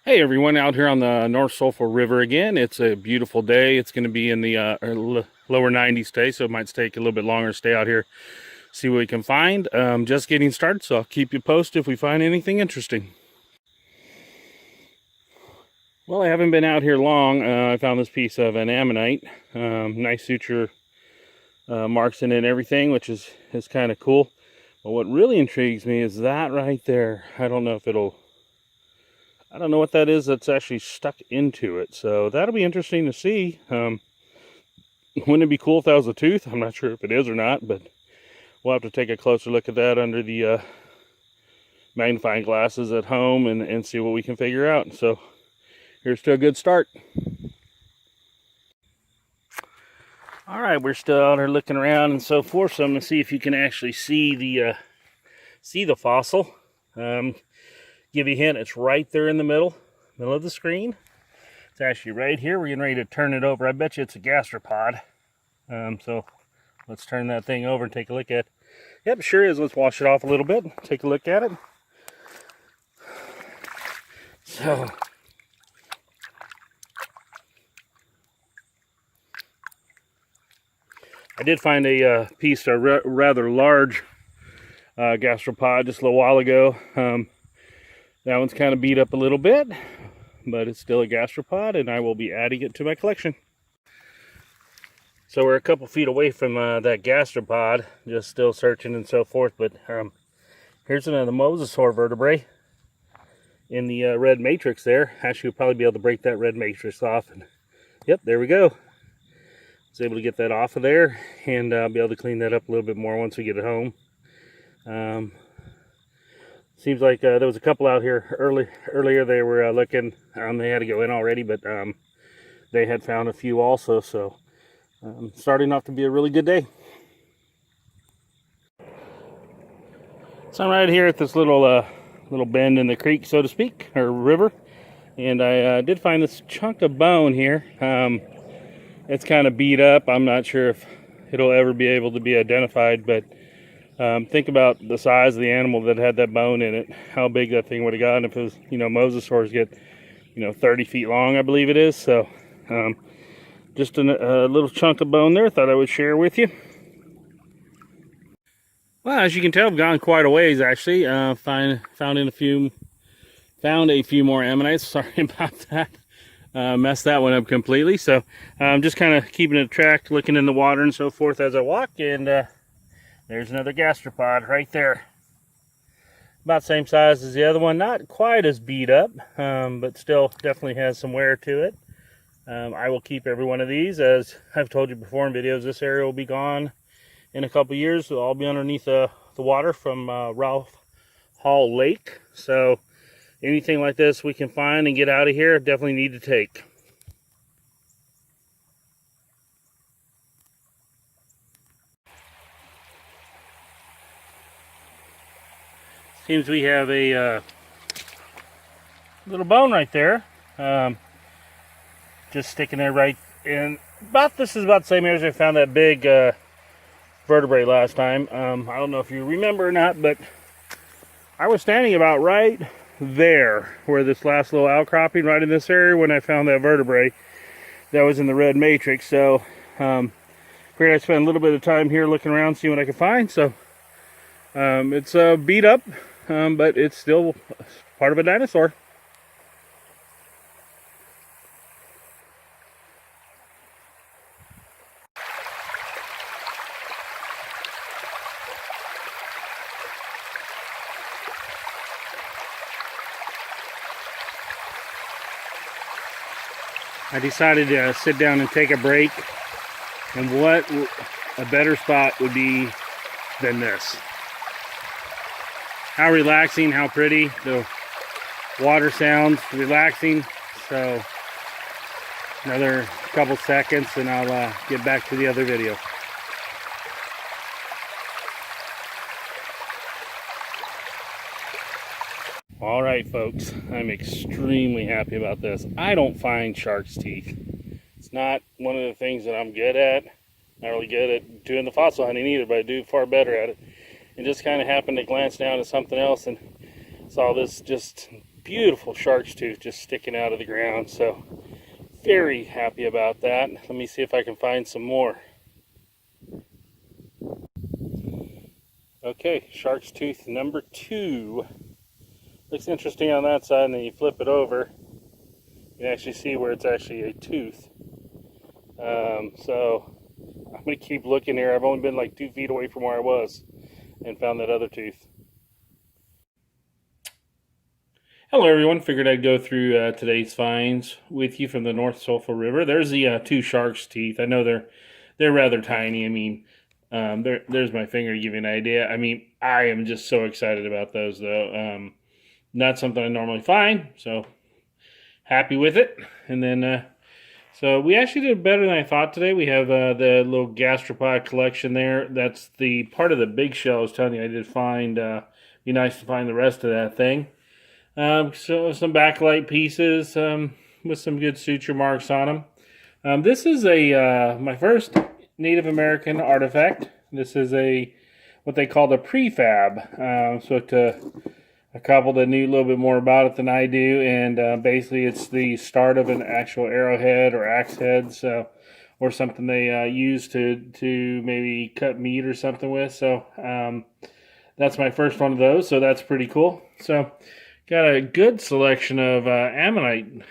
Hey everyone, out here on the North Sulphur River again. It's a beautiful day. It's going to be in the lower 90s today, so it might take a little bit longer to stay out here, see what we can find. Just getting started, so I'll keep you posted if we find anything interesting. Well, I haven't been out here long. I found this piece of an ammonite. Nice suture marks in it and everything, which is kind of cool. But what really intrigues me is that right there. I don't know what that is that's actually stuck into it, so that'll be interesting to see. Wouldn't it be cool if that was a tooth? I'm not sure if it is or not, but we'll have to take a closer look at that under the magnifying glasses at home and see what we can figure out. So here's to a good start. All right, we're still out here looking around and so forth, so I'm going to see if you can actually see the fossil. Give you a hint, it's right there in the middle of the screen. It's actually right here. We're getting ready to turn it over. I bet you it's a gastropod. So let's turn that thing over and take a look at it. Yep, sure is. Let's wash it off a little bit, take a look at it. So I did find a piece of rather large gastropod just a little while ago. That one's kind of beat up a little bit, but it's still a gastropod, and I will be adding it to my collection. So we're a couple feet away from that gastropod, just still searching and so forth, but here's another mosasaur vertebrae in the red matrix there. Actually, we'll probably be able to break that red matrix off, and yep, there we go. I was able to get that off of there, and I'll be able to clean that up a little bit more once we get it home. Seems like there was a couple out here earlier. They were looking. They had to go in already, but they had found a few also. So starting off to be a really good day. So I'm right here at this little bend in the creek, so to speak, or river, and I did find this chunk of bone here. It's kind of beat up. I'm not sure if it'll ever be able to be identified, but think about the size of the animal that had that bone in it, how big that thing would have gotten. If it was, mosasaurs get, 30 feet long, I believe it is. So just a little chunk of bone there, thought I would share with you. Well, as you can tell, I've gone quite a ways actually. Found a few more ammonites. Sorry about that. Messed that one up completely. So I'm just kind of keeping it tracked, looking in the water and so forth as I walk, and there's another gastropod right there. About the same size as the other one. Not quite as beat up, but still definitely has some wear to it. I will keep every one of these. As I've told you before in videos, this area will be gone in a couple years. It'll all be underneath the water from Ralph Hall Lake. So anything like this we can find and get out of here, definitely need to take. Seems we have a little bone right there, just sticking there right in. This is about the same area as I found that big vertebrae last time. I don't know if you remember or not, but I was standing about right there where this last little outcropping, right in this area, when I found that vertebrae that was in the red matrix. So figured I'd spend a little bit of time here looking around, seeing what I could find. So it's beat up, but it's still part of a dinosaur. I decided to sit down and take a break, and what a better spot would be than this. How relaxing, how pretty. The water sounds relaxing. So another couple seconds and I'll get back to the other video. All right, folks, I'm extremely happy about this. I don't find shark's teeth. It's not one of the things that I'm good at. Not really good at doing the fossil hunting either, but I do far better at it. And just kind of happened to glance down at something else and saw this just beautiful shark's tooth just sticking out of the ground. So very happy about that. Let me see if I can find some more. Okay, shark's tooth number 2. Looks interesting on that side, and then you flip it over, you can actually see where it's actually a tooth. So I'm going to keep looking here. I've only been like 2 feet away from where I was and found that other tooth. Hello everyone, figured I'd go through today's finds with you from the North Sulphur River. There's the 2 shark's teeth. I know they're rather tiny. I mean, there's my finger to give you an idea. I mean, I am just so excited about those though. Not something I normally find, so happy with it. And then, so we actually did better than I thought today. We have the little gastropod collection there. That's the part of the big shell I was telling you I did find. Be nice to find the rest of that thing. So some backlight pieces with some good suture marks on them. This is my first Native American artifact. This is what they call the prefab. So to a couple that knew a little bit more about it than I do, and basically it's the start of an actual arrowhead or axe head, so, or something they use to maybe cut meat or something with. So that's my first one of those, so that's pretty cool. So got a good selection of ammonite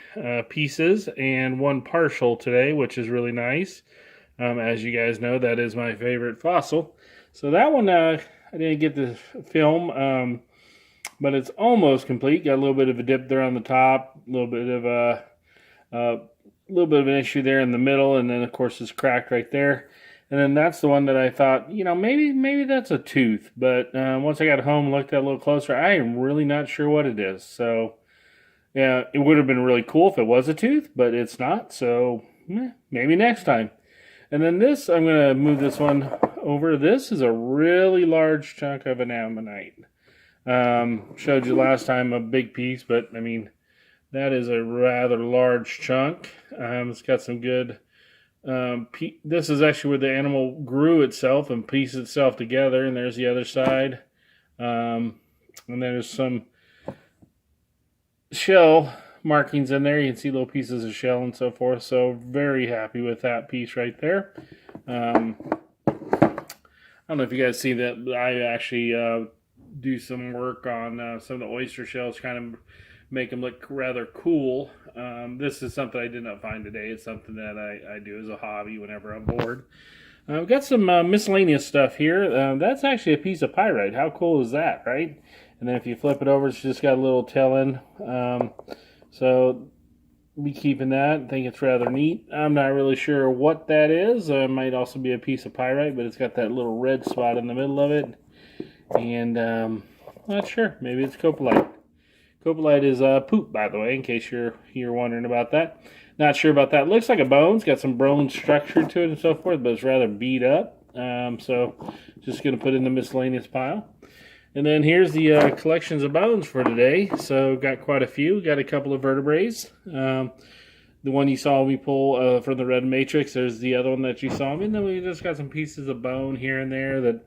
pieces and one partial today, which is really nice. As you guys know, that is my favorite fossil. So that one I didn't get to film, but it's almost complete. Got a little bit of a dip there on the top, a little bit of an issue there in the middle, and then of course it's cracked right there. And then that's the one that I thought, you know, maybe that's a tooth. But once I got home and looked at it a little closer, I am really not sure what it is. So, yeah, it would have been really cool if it was a tooth, but it's not. So, maybe next time. And then this, I'm going to move this one over. This is a really large chunk of an ammonite. Showed you last time a big piece, but, I mean, that is a rather large chunk. It's got some good... this is actually where the animal grew itself and pieced itself together, and there's the other side. And there's some shell markings in there. You can see little pieces of shell and so forth. So very happy with that piece right there. I don't know if you guys see that, but I actually do some work on some of the oyster shells, kind of make them look rather cool. This is something I did not find today. It's something that I do as a hobby whenever I'm bored. We've got some miscellaneous stuff here. That's actually a piece of pyrite. How cool is that, right? And then if you flip it over, it's just got a little tail-end. So be keeping that. I think it's rather neat. I'm not really sure what that is. It might also be a piece of pyrite, but it's got that little red spot in the middle of it. And not sure. Maybe it's copalite. Copalite is poop, by the way, in case you're wondering about that. Not sure about that. Looks like a bone. It's got some bone structure to it and so forth, but it's rather beat up. So just going to put it in the miscellaneous pile. And then here's the collections of bones for today. So got quite a few. Got a couple of vertebrae. The one you saw me pull from the red matrix. There's the other one that you saw me. And then we just got some pieces of bone here and there that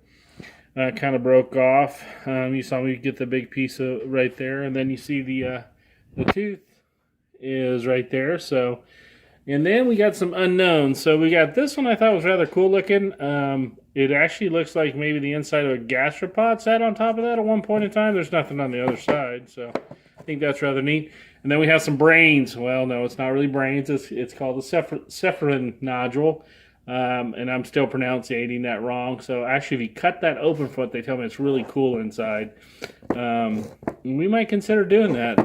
kind of broke off. You saw me get the big piece right there, and then you see the tooth is right there. So, and then we got some unknowns. So we got this one I thought was rather cool looking. It actually looks like maybe the inside of a gastropod sat on top of that at one point in time. There's nothing on the other side, so I think that's rather neat. And then we have some brains. Well, no, it's not really brains. It's called the cephalin nodule. And I'm still pronouncing that wrong. So actually, if you cut that open foot, they tell me it's really cool inside. We might consider doing that.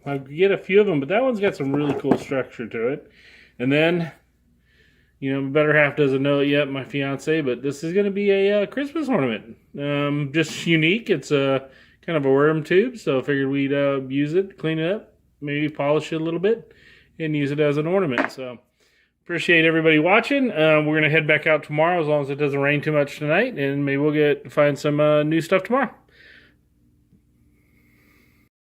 I'll get a few of them, but that one's got some really cool structure to it. And then, you know, my better half doesn't know it yet, my fiance, but this is going to be a Christmas ornament. Just unique. It's a kind of a worm tube, so I figured we'd use it, clean it up, maybe polish it a little bit, and use it as an ornament. So appreciate everybody watching. We're going to head back out tomorrow as long as it doesn't rain too much tonight, and maybe we'll find some new stuff tomorrow.